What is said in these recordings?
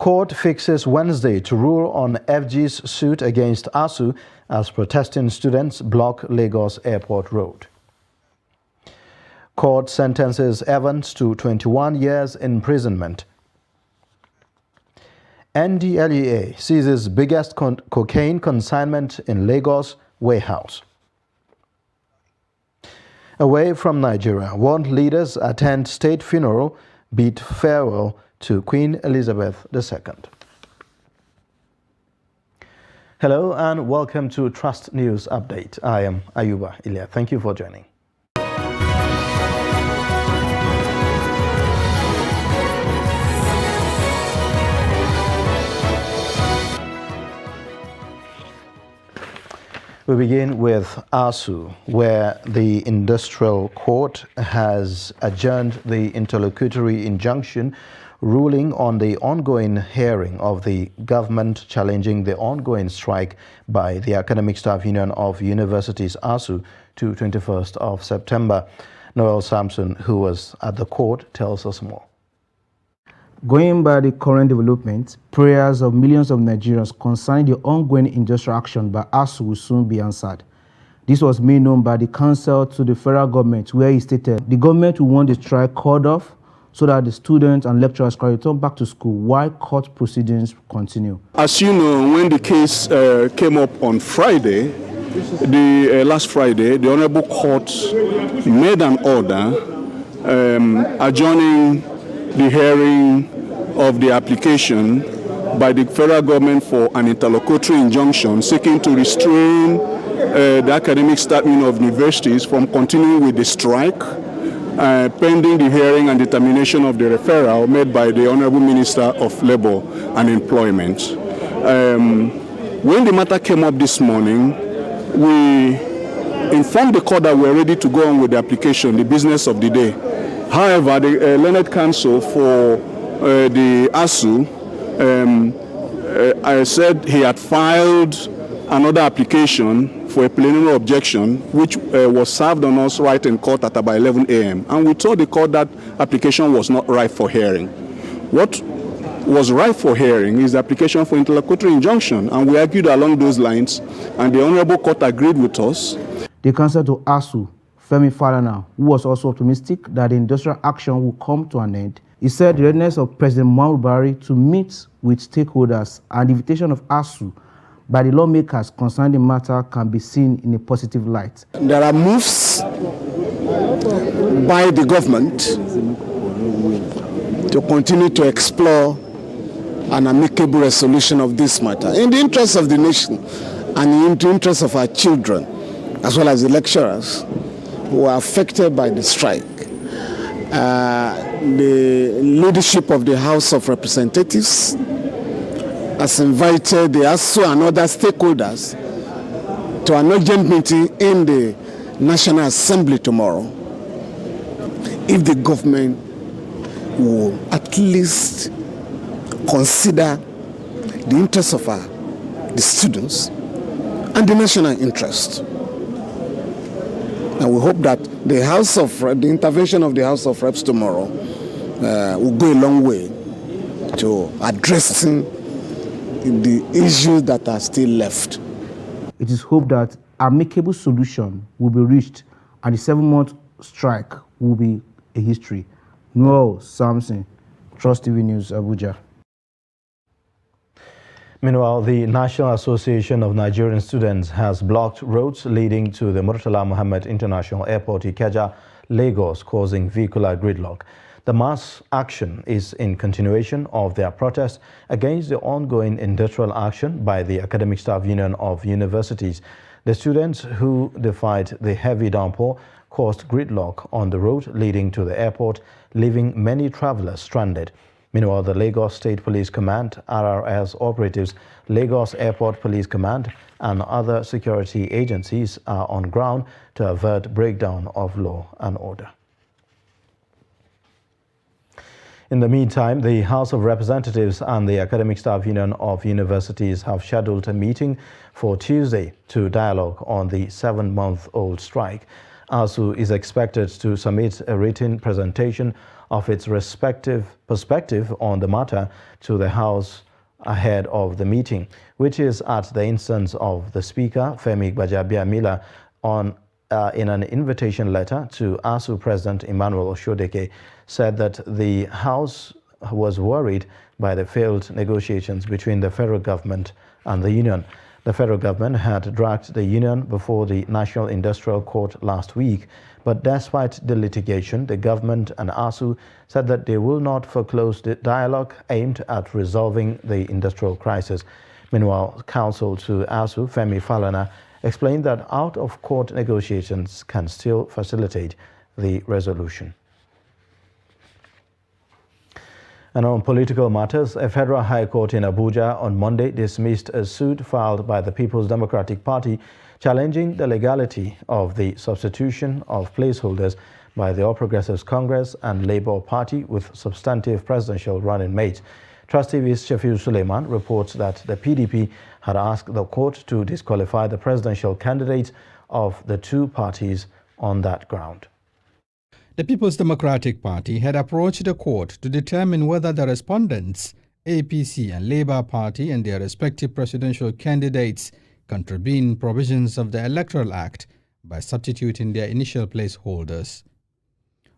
Court fixes Wednesday to rule on FG's suit against ASUU as protesting students block Lagos Airport Road. Court sentences Evans to 21 years imprisonment. NDLEA seizes biggest cocaine consignment in Lagos warehouse. Away from Nigeria, world leaders attend state funeral, bid farewell to Queen Elizabeth II. Hello and welcome to Trust News Update. I am Ayuba Ilya. Thank you for joining. We begin with ASUU, where the Industrial Court has adjourned the interlocutory injunction ruling on the ongoing hearing of the government challenging the ongoing strike by the Academic Staff Union of Universities, ASUU, to 21st of September. Noel Samson, who was at the court, tells us more. Going by the current development, prayers of millions of Nigerians concerning the ongoing industrial action by ASUU will soon be answered. This was made known by the counsel to the federal government, where he stated the government will want the strike called off so that the students and lecturers can return back to school while court proceedings continue. As you know, when the case came up on Friday, last Friday, the Honorable Court made an order adjourning the hearing of the application by the federal government for an interlocutory injunction seeking to restrain the Academic Staff Union of Universities from continuing with the strike pending the hearing and determination of the referral made by the Honorable Minister of Labour and Employment. When the matter came up this morning, we informed the court that we are ready to go on with the application, the business of the day. However, the learned counsel for the ASUU said he had filed another application for a preliminary objection, which was served on us right in court at about 11 a.m. And we told the court that application was not ripe for hearing. What was ripe for hearing is the application for interlocutory injunction, and we argued along those lines, and the Honorable Court agreed with us. The counsel to ASUU, Femi Falana, who was also optimistic that the industrial action will come to an end, he said the readiness of President Muhammadu Buhari to meet with stakeholders and the invitation of ASUU by the lawmakers concerning the matter can be seen in a positive light. There are moves by the government to continue to explore an amicable resolution of this matter in the interest of the nation and in the interest of our children, as well as the lecturers who are affected by the strike. The leadership of the House of Representatives has invited the ASUU and other stakeholders to an urgent meeting in the National Assembly tomorrow. If the government will at least consider the interests of the students and the national interest. And we hope that the intervention of the House of Reps tomorrow will go a long way to addressing the issues that are still left. It is hoped that amicable solution will be reached and the 7-month strike will be a history. Noel Samson, Trust TV News, Abuja. Meanwhile, the National Association of Nigerian Students has blocked roads leading to the Murtala Muhammed International Airport, Ikeja, Lagos, causing vehicular gridlock. The mass action is in continuation of their protest against the ongoing industrial action by the Academic Staff Union of Universities. The students who defied the heavy downpour caused gridlock on the road leading to the airport, leaving many travelers stranded. Meanwhile, the Lagos State Police Command, RRS operatives, Lagos Airport Police Command, and other security agencies are on ground to avert breakdown of law and order. In the meantime, the House of Representatives and the Academic Staff Union of Universities have scheduled a meeting for Tuesday to dialogue on the 7-month-old strike. ASU is expected to submit a written presentation of its respective perspective on the matter to the House ahead of the meeting, which is at the instance of the Speaker, Femi Gbajabiamila, in an invitation letter to ASU President Emmanuel Oshodeke, said that the House was worried by the failed negotiations between the federal government and the union. The federal government had dragged the union before the National Industrial Court last week, but despite the litigation, the government and ASU said that they will not foreclose the dialogue aimed at resolving the industrial crisis. Meanwhile, counsel to ASU, Femi Falana, explained that out-of-court negotiations can still facilitate the resolution. And on political matters, a federal high court in Abuja on Monday dismissed a suit filed by the People's Democratic Party challenging the legality of the substitution of placeholders by the All Progressives Congress and Labour Party with substantive presidential running mates. Trust TV's Shafiu Suleiman reports that the PDP had asked the court to disqualify the presidential candidates of the two parties on that ground. The People's Democratic Party had approached the court to determine whether the respondents, APC and Labour Party and their respective presidential candidates, contravened provisions of the Electoral Act by substituting their initial placeholders.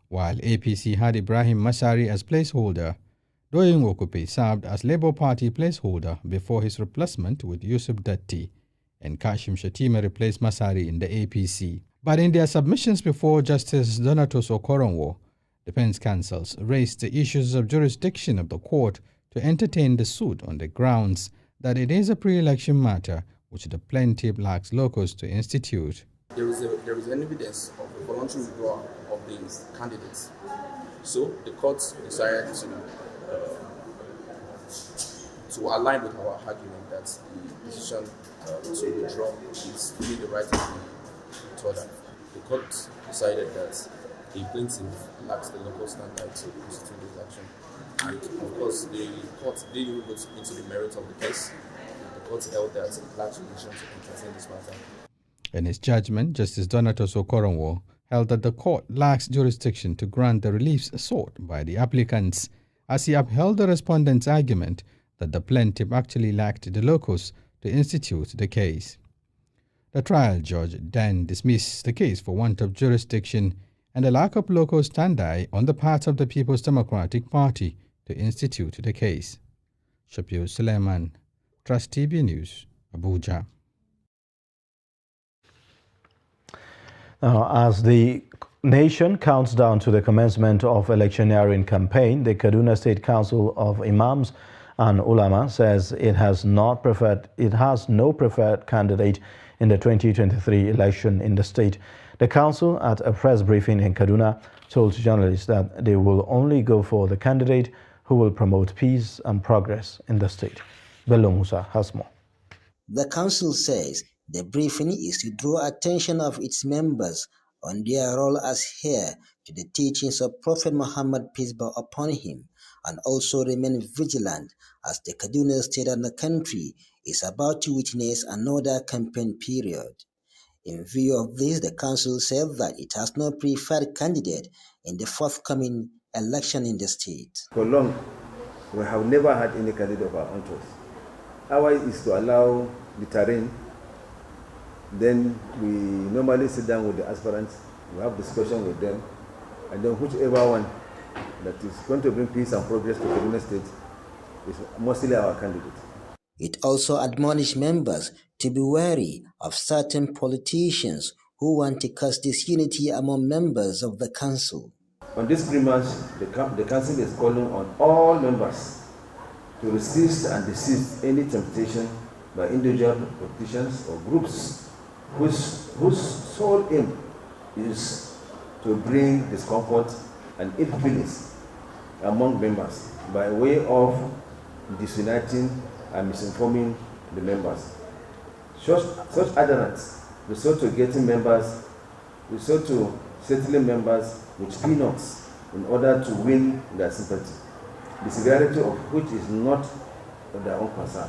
While APC had Ibrahim Masari as placeholder, Doyin Okupe served as Labour Party placeholder before his replacement with Yusuf Datti, and Kashim Shettima replaced Masari in the APC. But in their submissions before Justice Donatus Okoronwo, defense counsels raised the issues of jurisdiction of the court to entertain the suit on the grounds that it is a pre-election matter which the plaintiff lacks locus to institute. There is an evidence of a voluntary withdrawal of these candidates. So the court decided to align with our argument that the decision to withdraw is really the right thing to order. The court decided that the plaintiff lacks the local standard to institute this action. And of course, the court didn't go into the merits of the case. The court held that it lacks jurisdiction to entertain this matter. In his judgment, Justice Donatus Okoronwo held that the court lacks jurisdiction to grant the reliefs sought by the applicants, as he upheld the respondent's argument that the plaintiff actually lacked the locus to institute the case. The trial judge then dismissed the case for want of jurisdiction and a lack of locus standi on the part of the People's Democratic Party to institute the case. Shafiu Suleiman, Trust TV News, Abuja. As the nation counts down to the commencement of electioneering campaign, the Kaduna State Council of Imams and Ulama says it has no preferred candidate in the 2023 election in the state. The council, at a press briefing in Kaduna, told journalists that they will only go for the candidate who will promote peace and progress in the state. Bello Musa has more. The council says the briefing is to draw attention of its members on their role as heir to the teachings of Prophet Muhammad, peace be upon him, and also remain vigilant as the Kaduna State and the country is about to witness another campaign period. In view of this, the council said that it has no preferred candidate in the forthcoming election in the state. For long, we have never had any candidate of our own choice. Ours is to allow the terrain. Then we normally sit down with the aspirants, we have discussion with them, and then whichever one that is going to bring peace and progress to Kaduna State is mostly our candidate. It also admonished members to be wary of certain politicians who want to cause disunity among members of the council. On this premise, the council is calling on all members to resist and desist any temptation by individual politicians or groups whose sole aim is to bring discomfort and ill feelings among members by way of disuniting and misinforming the members. Such adherents resort to getting members, resort to settling members with peanuts in order to win their sympathy, the severity of which is not of their own concern.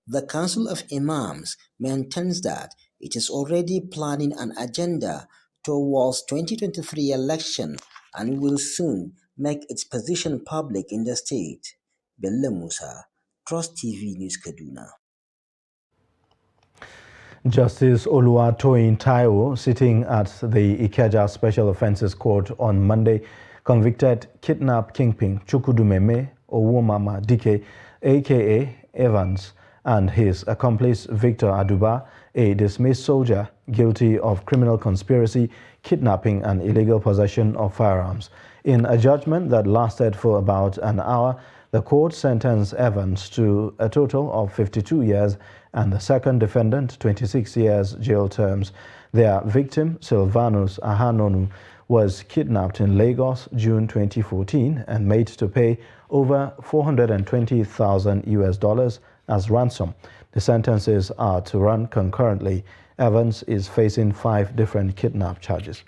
The Council of Imams maintains that it is already planning an agenda towards 2023 election and will soon make its position public in the state. Bello Musa, Trust TV News, Kaduna. Justice Oluwatoyin Taiwo, sitting at the Ikeja Special Offences Court on Monday, convicted kidnap kingpin Chukwudumeme Owomama Dike, aka Evans, and his accomplice Victor Aduba, a dismissed soldier, guilty of criminal conspiracy, kidnapping and illegal possession of firearms. In a judgment that lasted for about an hour, the court sentenced Evans to a total of 52 years and the second defendant 26 years jail terms. Their victim, Silvanus Ahanonu, was kidnapped in Lagos June 2014 and made to pay over $420,000 as ransom. The sentences are to run concurrently. Evans is facing 5 different kidnap charges.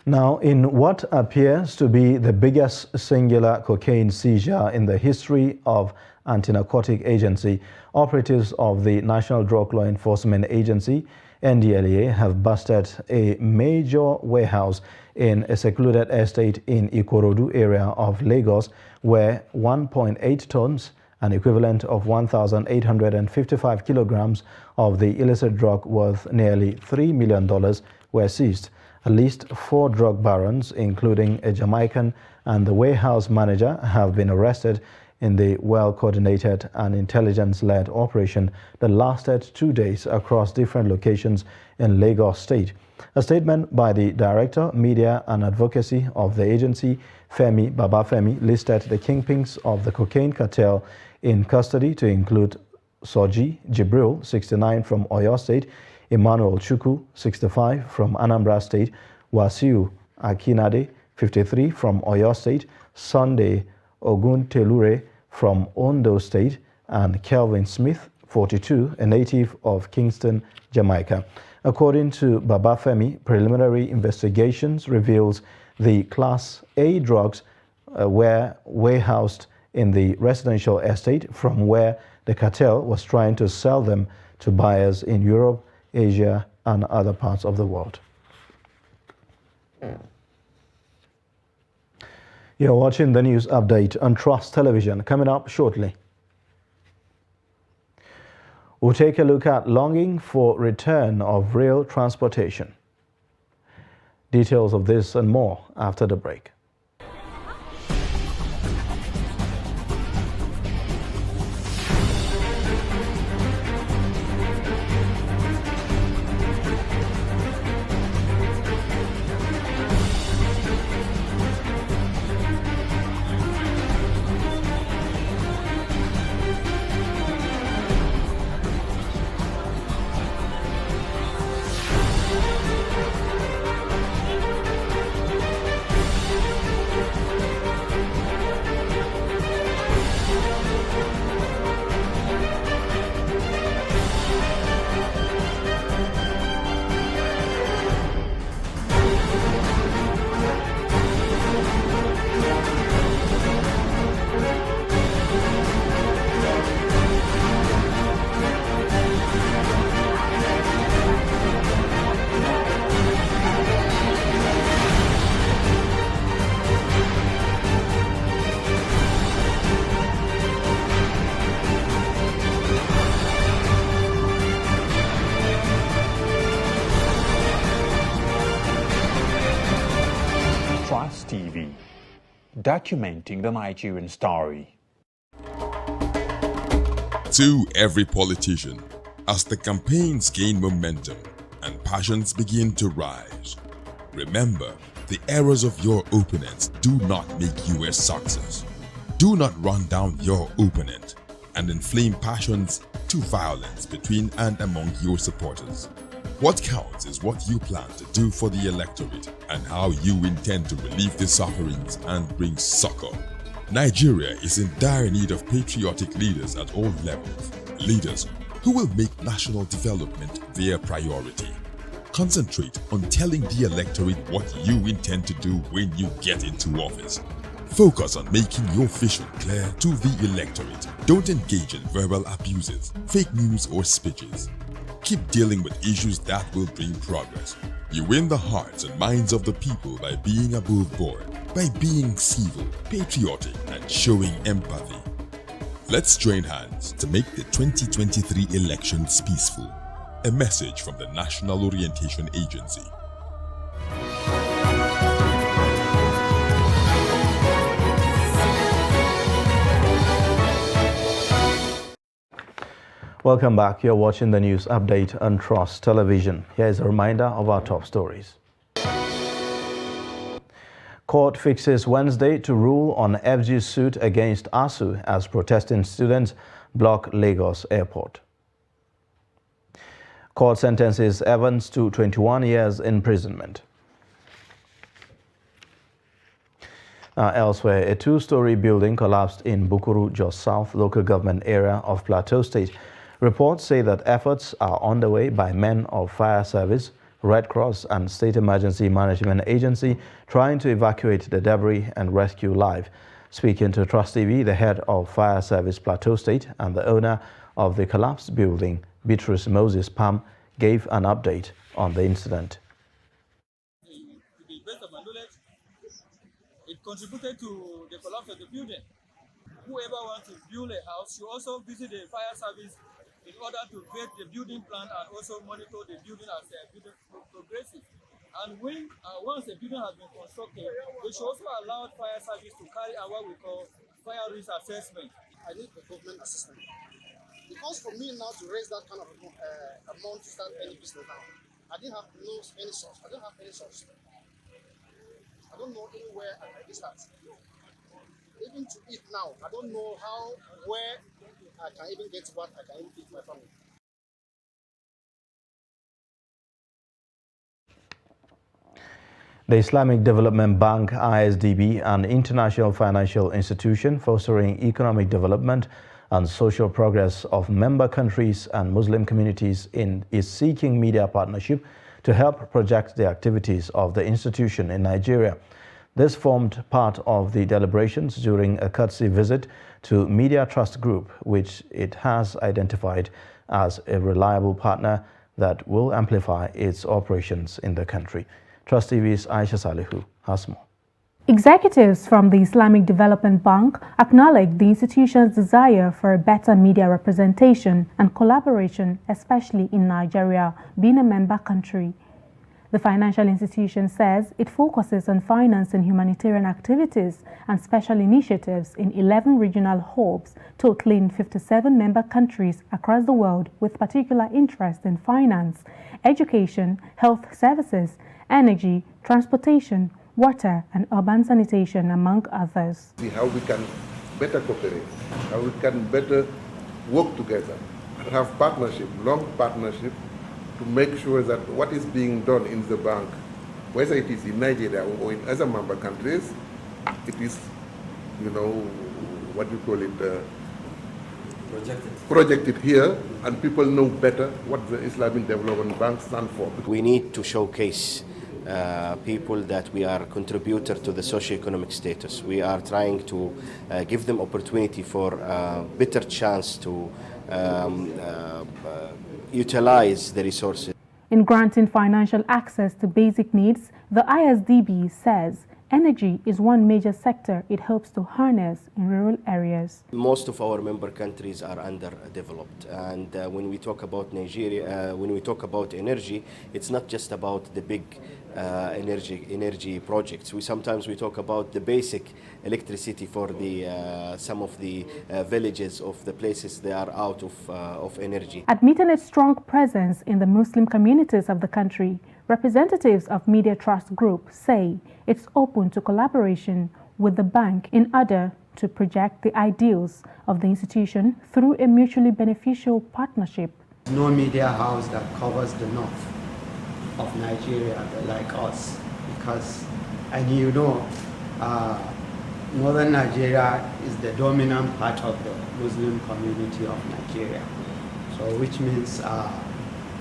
Now, in what appears to be the biggest singular cocaine seizure in the history of Anti-Narcotic Agency, operatives of the National Drug Law Enforcement Agency, NDLEA, have busted a major warehouse in a secluded estate in Ikorodu area of Lagos, where 1.8 tons, an equivalent of 1,855 kilograms of the illicit drug worth nearly $3 million, were seized. At least 4 drug barons, including a Jamaican and the warehouse manager, have been arrested in the well-coordinated and intelligence-led operation that lasted 2 days across different locations in Lagos State. A statement by the Director, Media and Advocacy of the agency, Femi Babafemi, listed the kingpins of the cocaine cartel in custody to include Soji Jibril, 69, from Oyo State, Emmanuel Chukwu, 65, from Anambra State, Wasiu Akinade, 53, from Oyo State, Sunday Oguntelure from Ondo State, and Kelvin Smith, 42, a native of Kingston, Jamaica. According to Babafemi, preliminary investigations reveals the Class A drugs were warehoused in the residential estate from where the cartel was trying to sell them to buyers in Europe, Asia, and other parts of the world. You're watching the news update on Trust Television. Coming up shortly, we'll take a look at longing for return of rail transportation. Details of this and more after the break. TV, documenting the Nigerian story. To every politician, as the campaigns gain momentum and passions begin to rise, remember, the errors of your opponents do not make you a success. Do not run down your opponent and inflame passions to violence between and among your supporters. What counts is what you plan to do for the electorate and how you intend to relieve their sufferings and bring succor. Nigeria is in dire need of patriotic leaders at all levels, leaders who will make national development their priority. Concentrate on telling the electorate what you intend to do when you get into office. Focus on making your vision clear to the electorate. Don't engage in verbal abuses, fake news or speeches. Keep dealing with issues that will bring progress. You win the hearts and minds of the people by being above board, by being civil, patriotic, and showing empathy. Let's join hands to make the 2023 elections peaceful. A message from the National Orientation Agency. Welcome back. You're watching the news update on Trust Television. Here's a reminder of our top stories. Court fixes Wednesday to rule on FG's suit against ASU as protesting students block Lagos airport. Court sentences Evans to 21 years imprisonment. Elsewhere, a two-story building collapsed in Bukuru, Jos South local government area of Plateau State. Reports say that efforts are underway by men of fire service, Red Cross and State Emergency Management Agency trying to evacuate the debris and rescue life. Speaking to Trust TV, the head of Fire Service Plateau State and the owner of the collapsed building, Beatrice Moses Pam, gave an update on the incident. To the best of my knowledge, it contributed to the collapse of the building. Whoever wants to build a house should also visit the fire service in order to vet the building plan and also monitor the building as the building progresses. And once the building has been constructed, they should also allow fire service to carry out what we call fire risk assessment. I need the government assistance. Because for me now to raise that kind of amount to start any business now, I didn't have any source. I don't have any source. I don't know anywhere I can start. Even to eat now, I don't know where I can even get what I can even feed my family. The Islamic Development Bank, ISDB, an international financial institution fostering economic development and social progress of member countries and Muslim communities, is seeking media partnership to help project the activities of the institution in Nigeria. This formed part of the deliberations during a courtesy visit to Media Trust Group, which it has identified as a reliable partner that will amplify its operations in the country. Trust TV's Aisha Salihu has more. Executives from the Islamic Development Bank acknowledged the institution's desire for a better media representation and collaboration, especially in Nigeria, being a member country. The financial institution says it focuses on financing humanitarian activities and special initiatives in 11 regional hubs, totaling 57 member countries across the world with particular interest in finance, education, health services, energy, transportation, water and urban sanitation, among others. See how we can better cooperate, how we can better work together and have partnership, long partnership, to make sure that what is being done in the bank, whether it is in Nigeria or in other member countries, it is, what you call it, projected here, and people know better what the Islamic Development Bank stands for. We need to showcase people that we are contributor to the socio-economic status. We are trying to give them opportunity for better chance to utilize the resources. In granting financial access to basic needs, the ISDB says energy is one major sector it hopes to harness in rural areas. Most of our member countries are underdeveloped, and when we talk about Nigeria, when we talk about energy, it's not just about the big energy projects. Sometimes we talk about the basic electricity for the some of the villages of the places they are out of energy. Admitting its strong presence in the Muslim communities of the country, representatives of Media Trust Group say it's open to collaboration with the bank in order to project the ideals of the institution through a mutually beneficial partnership. No media house that covers the north of Nigeria like us, because, and northern Nigeria is the dominant part of the Muslim community of Nigeria, so which means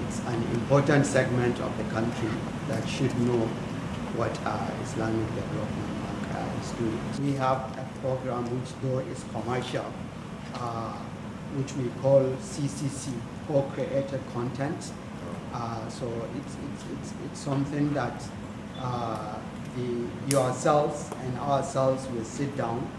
it's an important segment of the country that should know what Islamic Development Bank is doing. We have a program which though is commercial, which we call CCC, co-created content. So it's something that yourselves and ourselves will sit down,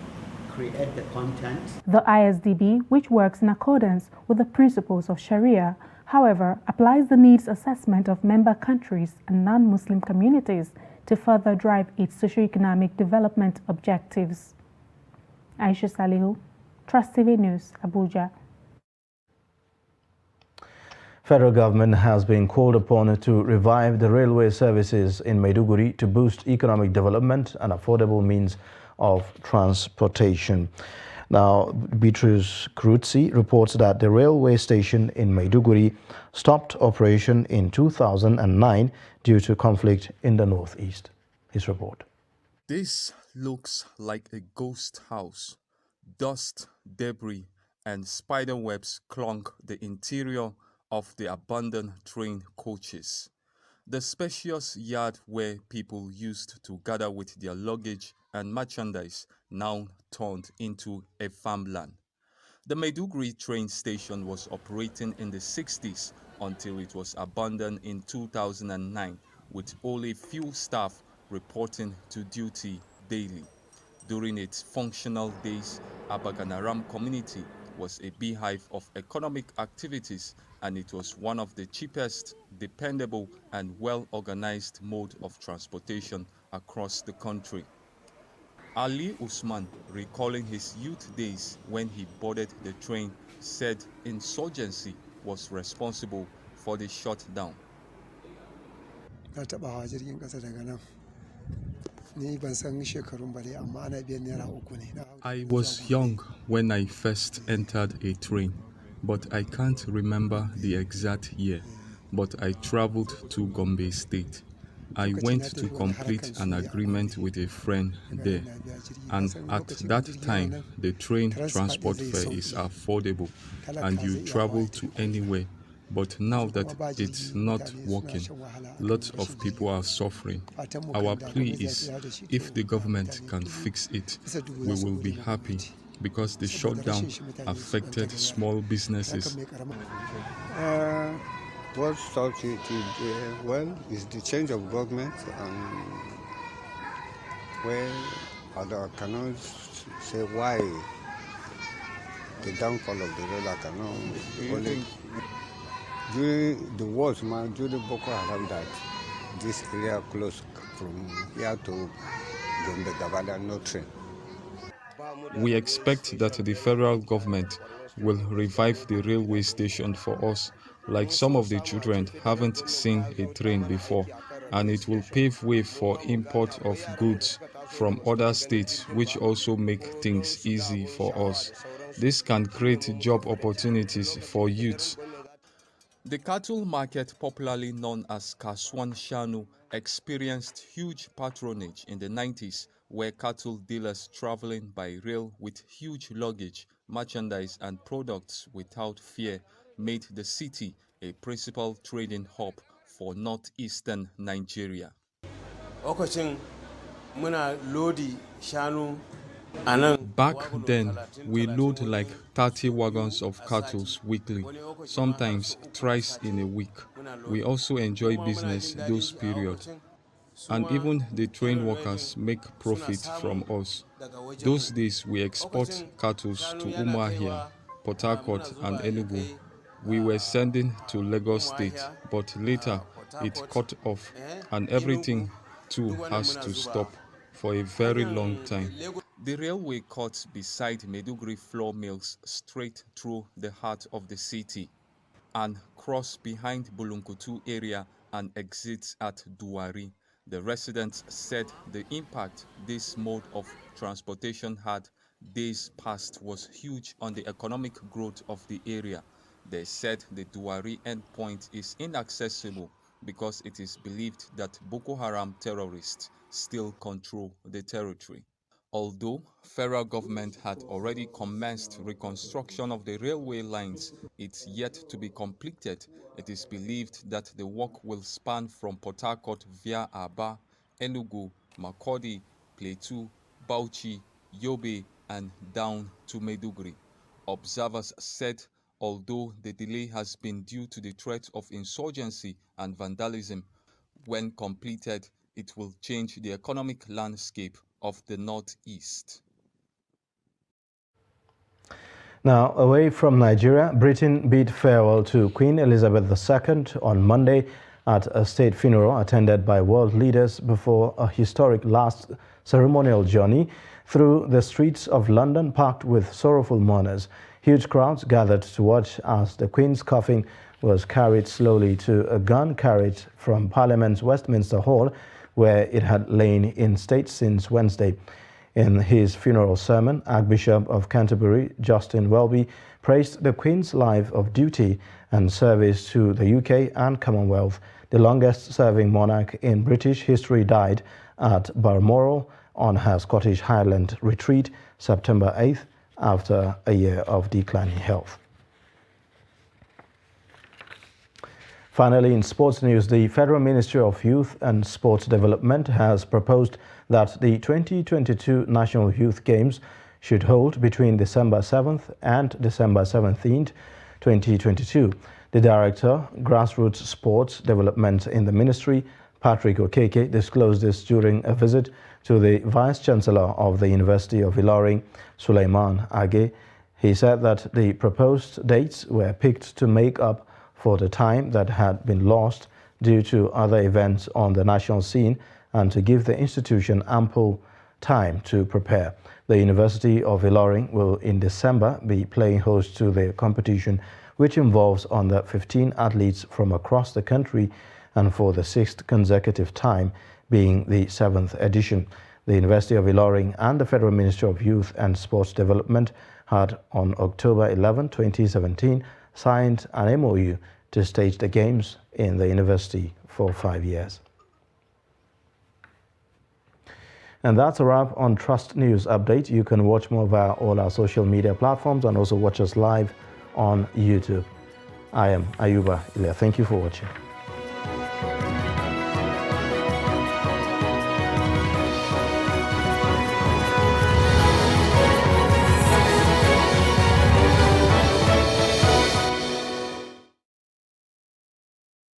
create the content. The ISDB, which works in accordance with the principles of Sharia, however, applies the needs assessment of member countries and non-Muslim communities to further drive its socio-economic development objectives. Aisha Salihu, Trust TV News, Abuja. Federal government has been called upon to revive the railway services in Maiduguri to boost economic development and affordable means of transportation. Now, Beatrice Krutzi reports that the railway station in Maiduguri stopped operation in 2009 due to conflict in the northeast. His report. This looks like a ghost house. Dust, debris, and spider webs clog the interior of the abandoned train coaches. The spacious yard where people used to gather with their luggage and merchandise now turned into a farmland. The Maiduguri train station was operating in the 60s until it was abandoned in 2009, with only few staff reporting to duty daily. During its functional days, Abaganaram community was a beehive of economic activities, and it was one of the cheapest, dependable, and well-organized mode of transportation across the country. Ali Usman, recalling his youth days when he boarded the train, said insurgency was responsible for the shutdown. I was young when I first entered a train, but I can't remember the exact year. But I traveled to Gombe State. I went to complete an agreement with a friend there, and at that time the train transport fare is affordable and you travel to anywhere. But now that it's not working, lots of people are suffering. Our plea is, if the government can fix it, we will be happy, because the shutdown affected small businesses. What stops it is the change of government, and where I cannot say why the downfall of the road. I cannot. During the wars, during Boko Haram, that this area close from here to Gombe Gabada, no train. We expect that the federal government will revive the railway station for us, like some of the children haven't seen a train before, and it will pave way for import of goods from other states, which also make things easy for us. This can create job opportunities for youths. The cattle market, popularly known as Kasuan Shanu, experienced huge patronage in the 90s, where cattle dealers traveling by rail with huge luggage, merchandise, and products without fear made the city a principal trading hub for northeastern Nigeria. Back then, we load like 30 wagons of cattle weekly, sometimes thrice in a week. We also enjoy business those periods. And even the train workers make profit from us. Those days, we export cattle to Umuahia, Port Harcourt, and Enugu. We were sending to Lagos State, but later it cut off, and everything too has to stop for a very long time. The railway cuts beside Maiduguri flour mills straight through the heart of the city and cross behind Bulunkutu area and exits at Duwari. The residents said the impact this mode of transportation had days past was huge on the economic growth of the area. They said the Duwari endpoint is inaccessible because it is believed that Boko Haram terrorists still control the territory. Although federal government had already commenced reconstruction of the railway lines, it's yet to be completed. It is believed that the work will span from Port Harcourt via Aba, Enugu, Makurdi, Plateau, Bauchi, Yobe, and down to Maiduguri. Observers said although the delay has been due to the threat of insurgency and vandalism. When completed, it will change the economic landscape of the Northeast. Now, away from Nigeria, Britain bid farewell to Queen Elizabeth II on Monday at a state funeral attended by world leaders before a historic last ceremonial journey through the streets of London packed with sorrowful mourners. Huge crowds gathered to watch as the Queen's coffin was carried slowly to a gun carriage from Parliament's Westminster Hall, where it had lain in state since Wednesday. In his funeral sermon, Archbishop of Canterbury, Justin Welby, praised the Queen's life of duty and service to the UK and Commonwealth. The longest-serving monarch in British history died at Balmoral on her Scottish Highland retreat September 8th after a year of declining health. Finally, in sports news, the Federal Ministry of Youth and Sports Development has proposed that the 2022 National Youth Games should hold between December 7th and December 17th, 2022. The Director, Grassroots Sports Development in the Ministry, Patrick Okeke, disclosed this during a visit to the Vice-Chancellor of the University of Ilorin, Suleiman Age. He said that the proposed dates were picked to make up for the time that had been lost due to other events on the national scene and to give the institution ample time to prepare. The University of Ilorin will in December be playing host to the competition, which involves under 15 athletes from across the country and for the 6th consecutive time, being the 7th edition. The University of Ilorin and the Federal Ministry of Youth and Sports Development had on October 11, 2017, signed an MOU to stage the Games in the university for 5 years. And that's a wrap on Trust News Update. You can watch more via all our social media platforms and also watch us live on YouTube. I am Ayuba Ilya. Thank you for watching.